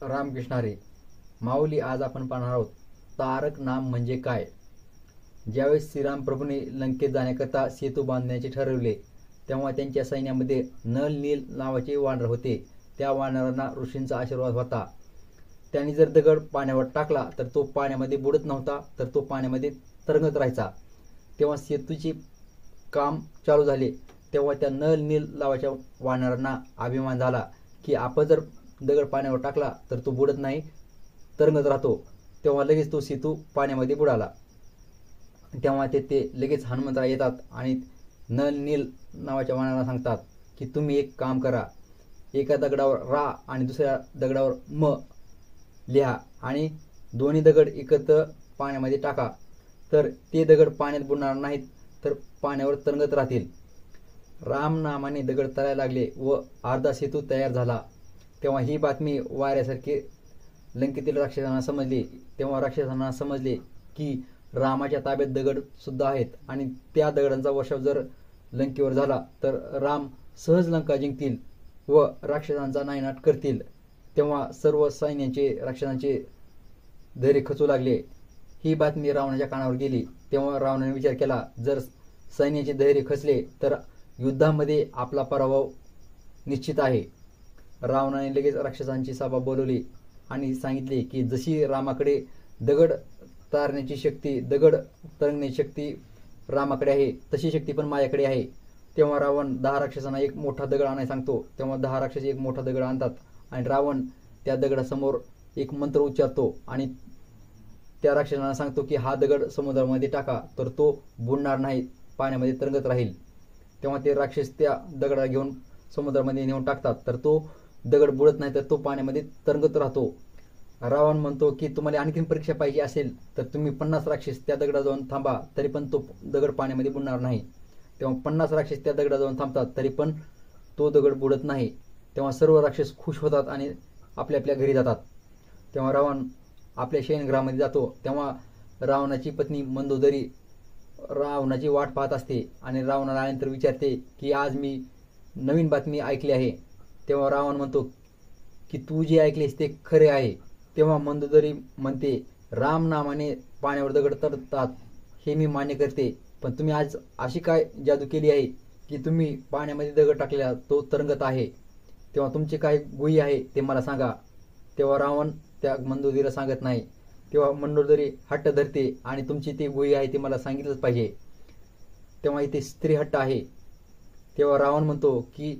रामकृष्ण हरी. माऊली, आज आपण पाहणार आहोत तारक नाम म्हणजे काय. ज्यावेळेस श्रीराम प्रभूने लंकेत जाण्याकरता सेतू बांधण्याचे ठरवले तेव्हा त्यांच्या सैन्यामध्ये नल नील नावाचे वानर होते. त्या वानरांना ऋषींचा आशीर्वाद होता. त्यांनी जर दगड पाण्यावर टाकला तर तो पाण्यामध्ये बुडत नव्हता, तर तो पाण्यामध्ये तरंगत राहायचा. तेव्हा सेतूचे काम चालू झाले तेव्हा त्या नल नील नावाच्या वानरांना अभिमान झाला की आपण जर दगड पाण्यावर टाकला तर तो बुडत नाही, तरंगत राहतो. तेव्हा लगेच तो सेतू पाण्यामध्ये बुडाला. तेव्हा ते लगेच हनुमंतराय येतात आणि नल नील नावाच्या वानरांना सांगतात की तुम्ही एक काम करा, एका दगडावर रा आणि दुसऱ्या दगडावर म लिहा आणि दोन्ही दगड एकत्र पाण्यामध्ये टाका, तर ते दगड पाण्यात बुडणार नाहीत, तर पाण्यावर तरंगत राहतील. राम नामाने दगड तरायला लागले व अर्धा सेतू तयार झाला. तेव्हा ही बातमी वाऱ्यासारखी लंकेतील राक्षसांना समजली. तेव्हा राक्षसांना समजले की रामाच्या ताब्यात दगड सुद्धा आहेत आणि त्या दगडांचा वर्षाव जर लंकेवर झाला तर राम सहज लंका जिंकतील व राक्षसांचा नायनाट करतील. तेव्हा सर्व सैन्याचे राक्षसांचे धैर्य खचू लागले. ही बातमी रावणाच्या कानावर गेली. तेव्हा रावणाने विचार केला, जर सैन्याचे धैर्य खचले तर युद्धामध्ये आपला पराभव निश्चित आहे. रावणाने लगेच राक्षसांची सभा बोलवली आणि सांगितले की जशी रामाकडे दगड तारण्याची शक्ती, दगड तरंगण्याची शक्ती रामाकडे आहे, तशी शक्ती पण माझ्याकडे आहे. तेव्हा रावण 10 राक्षसांना एक मोठा दगड आणायला सांगतो. तेव्हा 10 राक्षस एक मोठा दगड आणतात आणि रावण त्या दगडासमोर एक मंत्र उच्चारतो आणि त्या राक्षसांना सांगतो की हा दगड समुद्रामध्ये टाका, तर तो बुडणार नाही, पाण्यामध्ये तरंगत राहील. तेव्हा ते राक्षस त्या दगडाला घेऊन समुद्रामध्ये नेऊन टाकतात, तर तो दगड बुडत नाही, तर तो पाण्यामध्ये तरंगत राहतो. रावण म्हणतो की तुम्हाला आणखीन परीक्षा पाहिजे असेल तर तुम्ही 50 राक्षस त्या दगडात जाऊन थांबा, तरी पण तो दगड पाण्यामध्ये बुडणार नाही. तेव्हा 50 राक्षस त्या दगडात जाऊन थांबतात, तरी पण तो दगड बुडत नाही. तेव्हा सर्व राक्षस खुश होतात आणि आपल्या आपल्या घरी जातात. तेव्हा रावण आपल्या शयनगृहामध्ये जातो. तेव्हा रावणाची पत्नी मंदोदरी रावणाची वाट पाहत असते आणि रावणाला आल्यानंतर विचारते की आज मी नवीन बातमी ऐकली आहे. तेव्हा रावण म्हणतो की तू जे ऐकलेस ते खरे आहे. तेव्हा मंदोदरी म्हणते, राम नामाने पाण्यावर दगड तरतात हे मी मान्य करते, पण तुम्ही आज अशी काय जादू केली आहे की तुम्ही पाण्यामध्ये दगड टाकलेला तो तरंगत आहे. तेव्हा तुमचे काय गुही आहे ते मला सांगा. तेव्हा रावण त्या मंदोदरीला सांगत नाही. तेव्हा मंदोदरी हट्ट धरते आणि तुमची ती गुही आहे ती मला सांगितलंच पाहिजे. तेव्हा इथे स्त्री हट्ट आहे. तेव्हा रावण म्हणतो की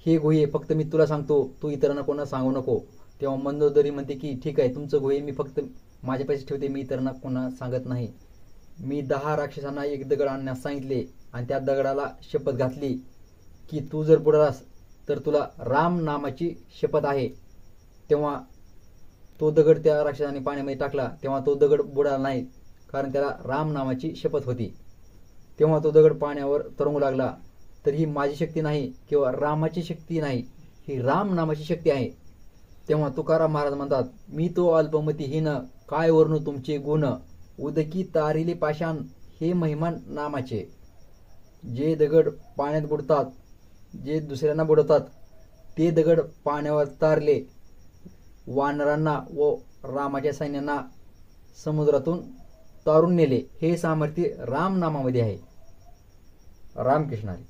हे गुही फक्त मी तुला सांगतो, तू इतरांना कोणाला सांगू नको. तेव्हा मंदोदरी म्हणते की ठीक आहे, तुमचं गुही मी फक्त माझ्यापाशी ठेवते, मी इतरांना कोणा सांगत नाही. मी 10 राक्षसांना एक दगड आणण्यास सांगितले आणि त्या दगडाला शपथ घातली की तू जर बुडालास तर तुला राम नामाची शपथ आहे. तेव्हा तो दगड त्या राक्षसाने पाण्यामध्ये टाकला. तेव्हा तो दगड बुडाला नाही, कारण त्याला राम नामाची शपथ होती. तेव्हा तो दगड पाण्यावर तरंगू लागला. तर ही माझी शक्ती नाही किंवा रामाची शक्ती नाही, ही राम नामाची शक्ती आहे. तेव्हा तुकाराम महाराज म्हणतात, मी तो अल्पमतीहीन काय वर्णू तुमचे गुण, उदकी तारिले पाषाण हे महिमान नामाचे. जे दगड पाण्यात बुडतात, जे दुसऱ्यांना बुडवतात, ते दगड पाण्यावर तारले वानरांना व रामाच्या सैन्यांना समुद्रातून तारून नेले, हे सामर्थ्य राम नामामध्ये आहे. रामकृष्ण हरी.